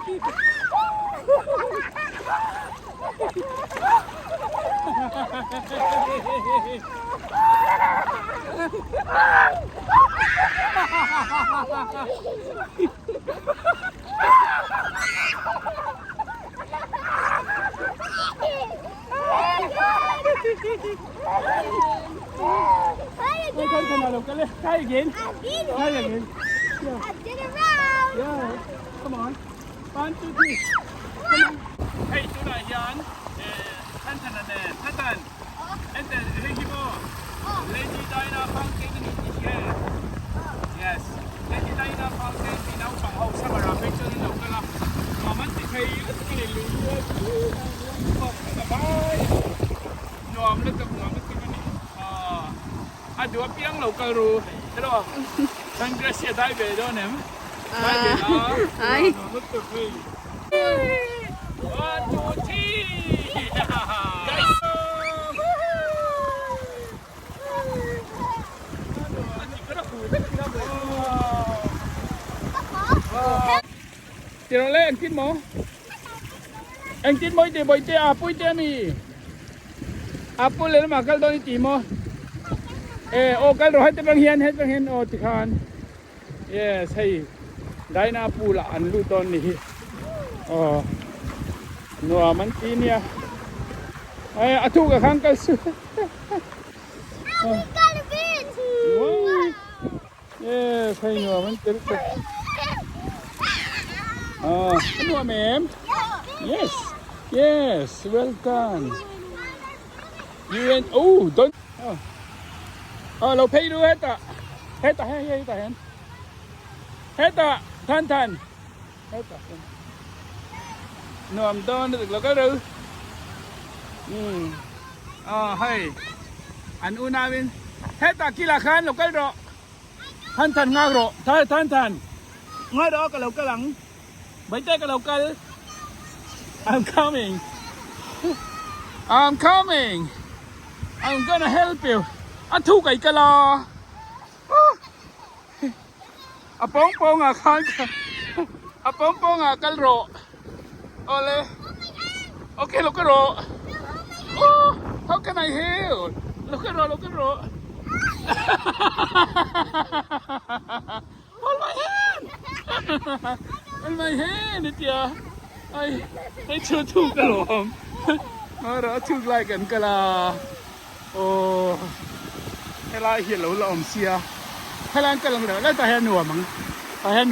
ไม่ค่อยขนาดเราก็เลยใกล้กินใกล้กิน Yeah, come on. 1, 2, 3. Come on. Hey, Tuna, Jan. Tantan. And then Regimo. Lady Dinah Fountain in here. Yes. Lady Dinah Fountain in our house. Samara, picture in local. Mama, hey, you see, bye. No, I'm not going to do a piang local rule. Hello. Congress, you die, don't you? Hi. Look at me. 1, 2, 3. Guys. Tiro lên chín mó. Anh chín mối thì bồi tia pui tia mi. Pui lên mà cái đôi chỉ mó. Ô cái rồi hết băng hiên ô thì khan. Yes, hey. Dai na pula an lu ton ni. No man tinia. Ay atu ka khang kal su. Yes, hey no man tir. No ma'am. Yes, well done. You went. Oh, don't.เราเพย์ดูhết à. Hết à. Hết à. Thanh. Hết à. Nằm đơn được là cái rư. Hay. Anh una bên. Hết à kia khan là cái rõ. Thanh ngang rõ. Thanh. Ngay đó cái lầu cái lẳng. Mấy tay cái lầu cái. I'm coming. I'm gonna help you. Thu cái lo. Pong khan. Pong cái rõ. Ole. Okay, look at roll. Oh, how can I help? Look at roll. Hold my hand. It yeah. I took the long. Nó took like an kala. Oh. Hay là hiện lỗ lòm xia. Hay là cái lần đó là tài nùa mắng. Tài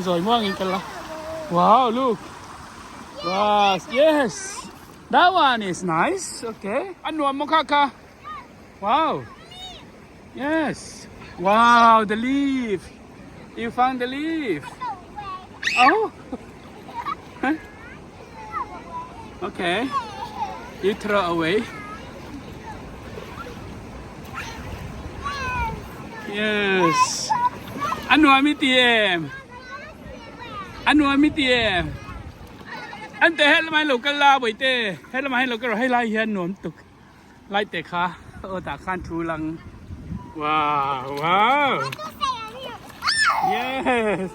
rồi mua nghìn kala. Wow, look. Wow, yes. That one is nice. Okay. Ano mo kaka? Wow. Yes. Wow, the leaf. You found the leaf. Oh. Okay. You throw away. Yes. Ano amitiem? Anh tê hết mai lục cái la buổi tê hết mai lục cái rồi hay lai hiền nuông tục lai tê khá ta khan chú lăng wow yes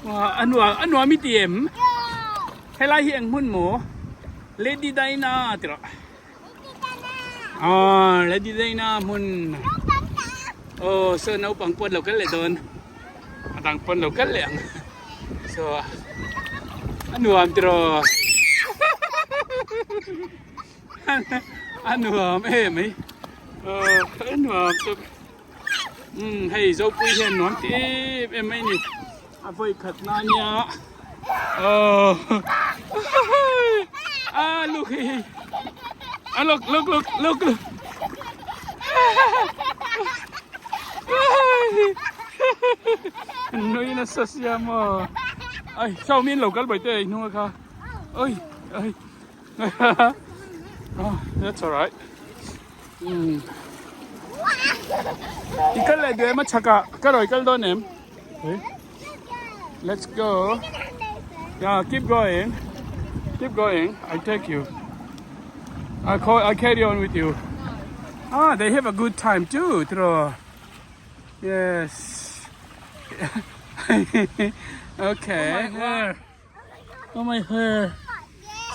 wow anh nuông mi tiệm hay lai hiền hun mổ Lady Dinah tiro Lady Dinah hun so nấu bằng quân lục cái lệ đơn tặng quân lục cái lệ so Ano am tiro? Ano am mấy? Ano am to? Hey, dâu quỳ hiền nón tiếp em mấy nè. Voi khát na nhá. Look hey. Look. Nói nó sốt ya mà. Ay, sao miên lẩu cắt bảy tê nuôi kha. Ơi. Oh, that's alright. Đi cắt lại đuôi mà chắc à, cắt rồi cắt đón em. Let's go. Yeah, keep going. I take you. I carry on with you. They have a good time too. Yes. Okay. Oh my hair.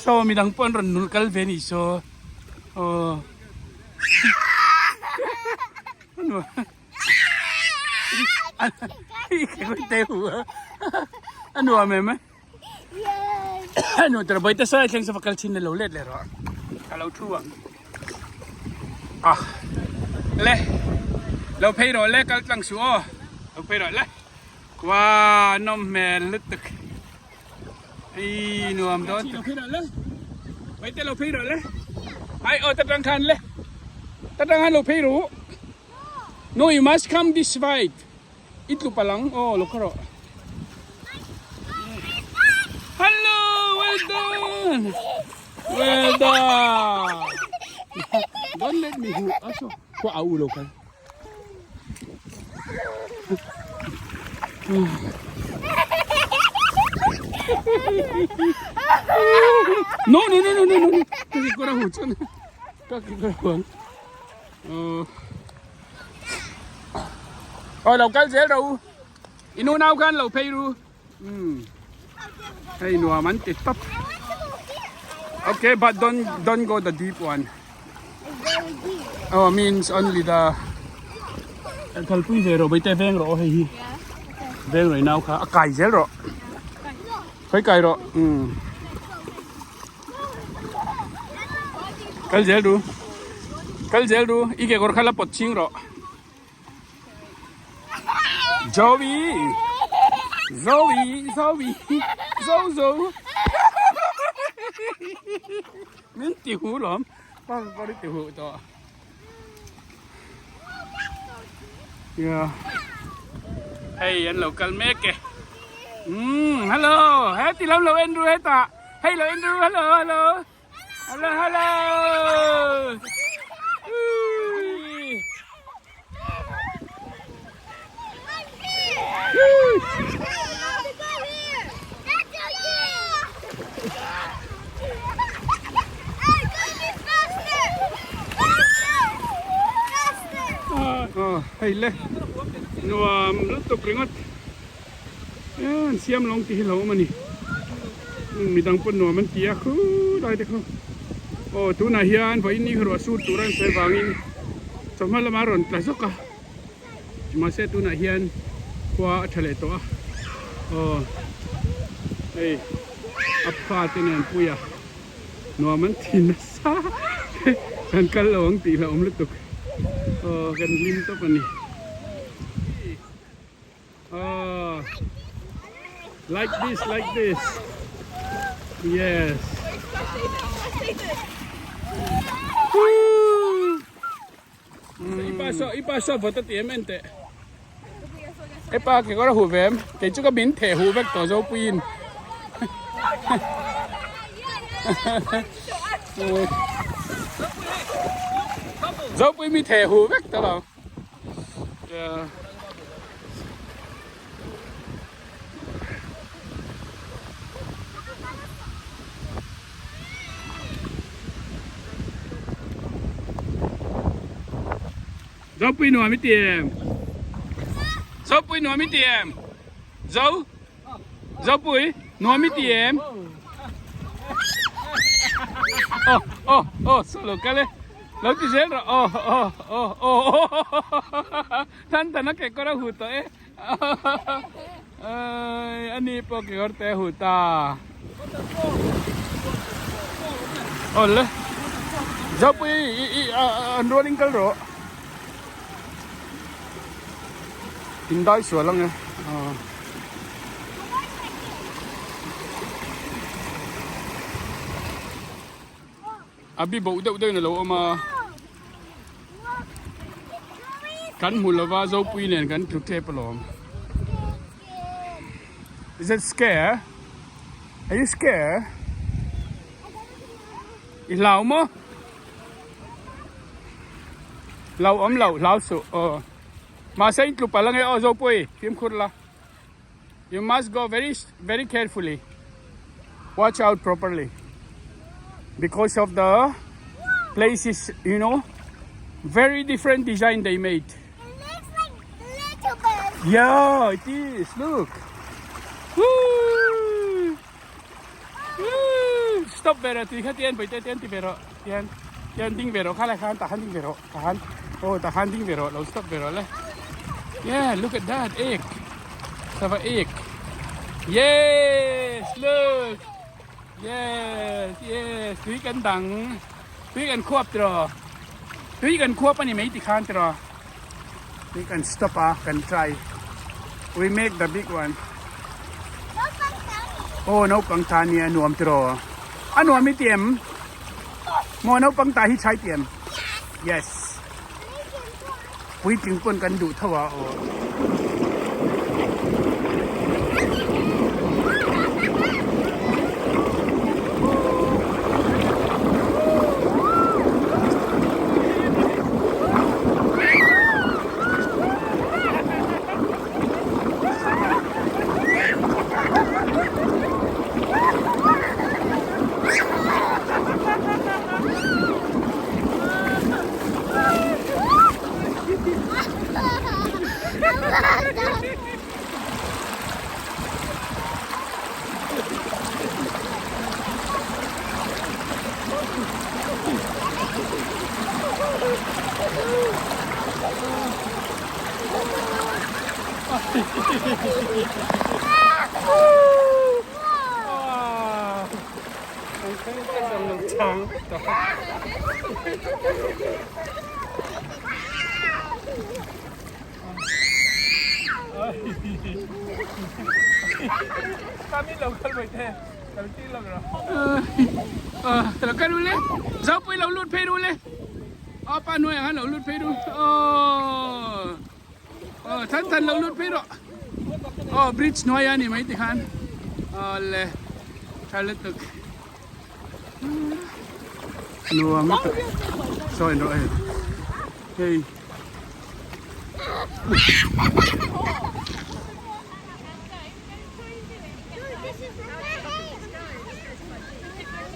So midang pon ron nulkal veni so. Oh. Ano? Ikaw tayo. Ano meme? Ano trabaho ito sa isang sa fakalsin na laulet lero. Kalau tuwa. Ah. Le. Lau pero le kal tlang suo. Lau pero le. Wow, nom mel lutuk. Ai nuam don. Lau pero le. Wait lau pero le. Ai oh tatang kan le. Tatang kan lau pero. No, you must come this side. Itu palang. Oh, look karo. Hello, well done. Well done. Don't let me hook. Aso, ko aulo kan. No. Kaki ko ra hutson. Kaki ko ra huang. Oh, lẩu cá dễ đâu. Inu nào gan lẩu pay ru. Hey, no man tít tấp. Okay, but don't go the deep one. Oh, means only the kalpui zero. Bây giờ veng rồi hay veng rồi nào cả cài dễ rồi. Phải cài rồi. Kal dễ ru. Ike gor khala pot ching rồi. Zoe. Mình tiểu hú lắm. Có đi tiểu hú to. Yeah. Hey, anh local make. Hello. Happy lắm lâu Andrew hết à. Hey, lâu Andrew. Hello. Hay le. Nuam lutuk ringot. Yan siam long ti hilaw man ni. Midang pun nuam man tiya ko dai te ko. Oh tu na hian po ini hro su turan se wangin. Somal maron tlasoka. Cuma se tu na hian kwa thale to. Oh. Hey. Apa tenen puya. Nuam man tinasa. Kan kalong ti la lutuk. Oh, kan lim to pa ni. Oh, like this. Yes. Ipaso foto tiamente. Epa que agora huvem, que chuka bin the huvek to zo puin. Dẫu với mi thề hú vách tao bảo. Dẫu với nồi mi tiệm. Dẫu với nồi mi tiệm. Dẫu với nồi mi tiệm. Solo cái này. Lo ti sel tanta na ke kora huto ani po ke orte huta ole japu unrolling kal ro tindai so lang abi bo udah na lo ma kan mulava zo pui nen kan tukte palom. Is that scare? Are you scared? Ilaw mo? Law so. Masa intlo pa lang zo pui. Film kurla. You must go very carefully. Watch out properly. Because of the places, you know, very different design they made. It looks like little birds. Yeah, it is. Look. Woo! stop về rồi thì khách tiền phải tiền thì về rồi tiền tính về rồi khá là khán ta khán tính về rồi khán ta khán tính về rồiเรา stop về rồi đấy yeah look at that egg have an egg yes look yes tuyกันดังtuyกันควบตัวtuyกันควบอันนี้ไม่ติดขานตัวtuyกัน stop กัน try we make the big one oh no ปังตาเนี่ยหนวมตัวอันหนวมไม่เตรียมมอ no ปังตาที่ใช้เตรียม yes วิ่งถึงปนกันดูเท่าว่าโอ้ช้างkami local vậy thế, kami tin local rồi. Là cái đuôi lên, dấu bây lâu lút phê đuôi lên. Pa nuôi hả lâu lút phê đuôi. Thân lâu lút phê rồi. Bridge nuôi anh mấy thì han. Le, thay lên thực. Nuôi mất. Rồi rồi. Hey.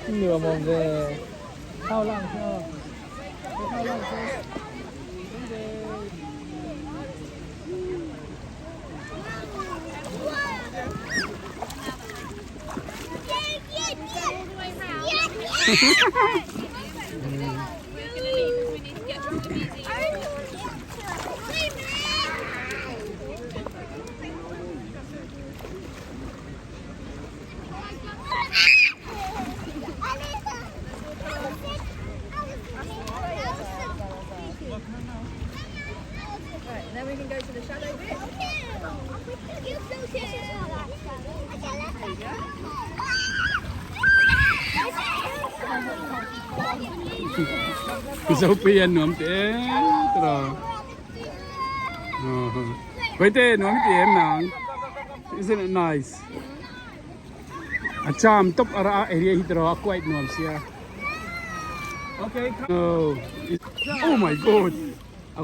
Lừa mồm về thao lăng cho thao lăng cho Then we can go to the shallow bit. Dấu pian nuông té rồi. Vậy thế nuông té nàng. Isn't it nice? Acham top ara area hidro quite nuông sia. Okay. No. Oh my God.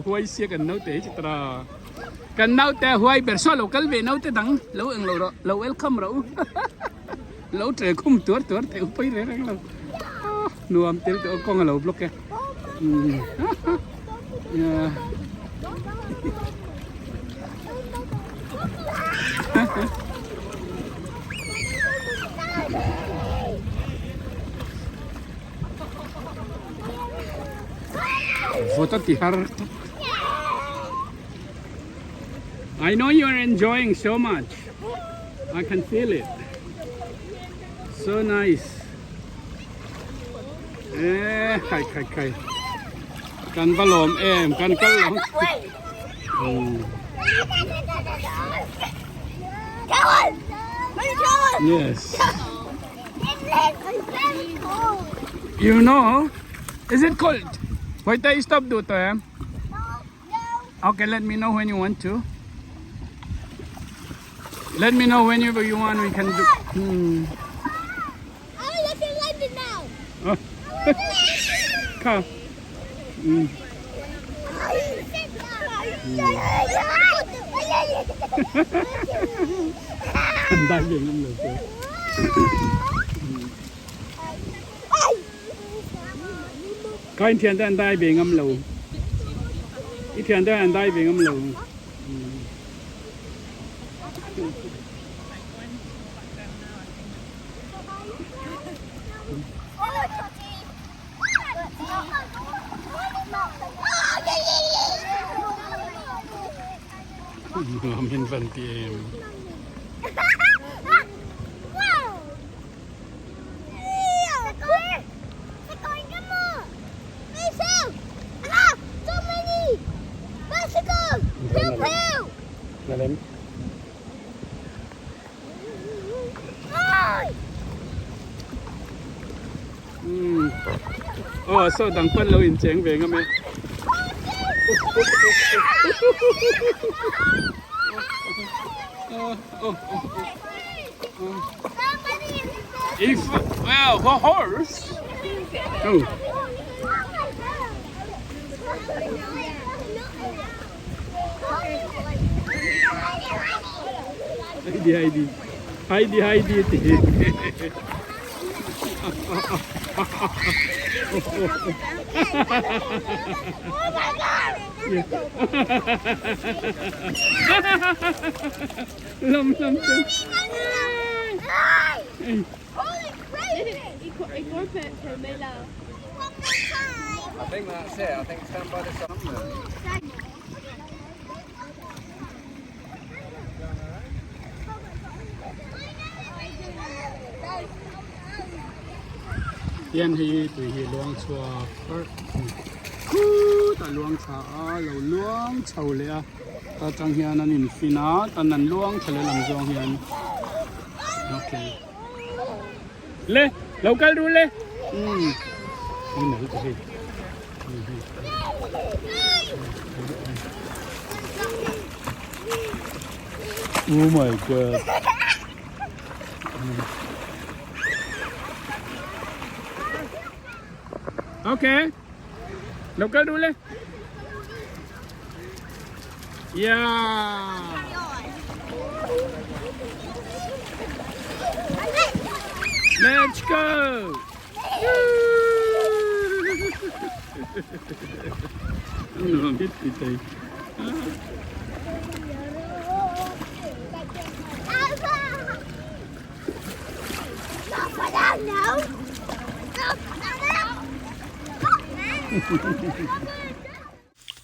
Huay sia kan nau te chitra kan nau te huay berso local ve nau te dang lo ang lo welcome ro lo tre kum tur te upai re rang lo nuam tel te kong lo block ke ya foto tihar. I know you are enjoying so much. I can feel it. So nice. Kai. Kan balom kan kalong. Yes. You know, is it cold? Wait till you stop do to him. Okay, let me know when you want to. Let me know whenever you want. We can do. I look in London now. Come. Anh đang dừng em được rồi. Có anh thiền anh đang bị ngâm lù. Ít thiền anh đang bị ngâm lù. Ngamin Vantiem. Nalim. Oh, so dang pan lo in cheng về ngame. If wow, a horse. Oh. Heidi. Oh my God! Lum. Holy crazy! I think that's it. I think stand by the sun. Yan hi tui hi luang chua ta luang cha lo luang chau le a ta chang hian an in fina tan an luang thale lam jong hian okay le local rule le ni nei to hi oh my god. Okay. Local rule. Yeah. Let's go. Ano ang hit ito?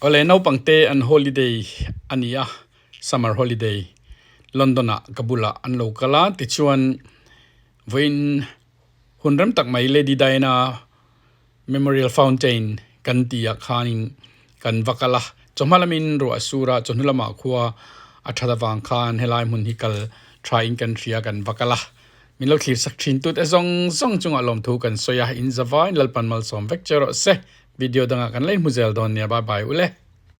Ole no pangte an holiday ania summer holiday Londona kabula an lokala ti chuan voin hunram tak mai le di daina memorial fountain kan tia khanin kan vakala chomalamin ro asura chonulama khuwa athadawang khan helai mun hikal trying kan ria kan vakala minlo thlir sak thin tut azong chunga lom thu kan soya in zawai lalpan mal som vector se video danga kan lein muzel don ne bye bye ule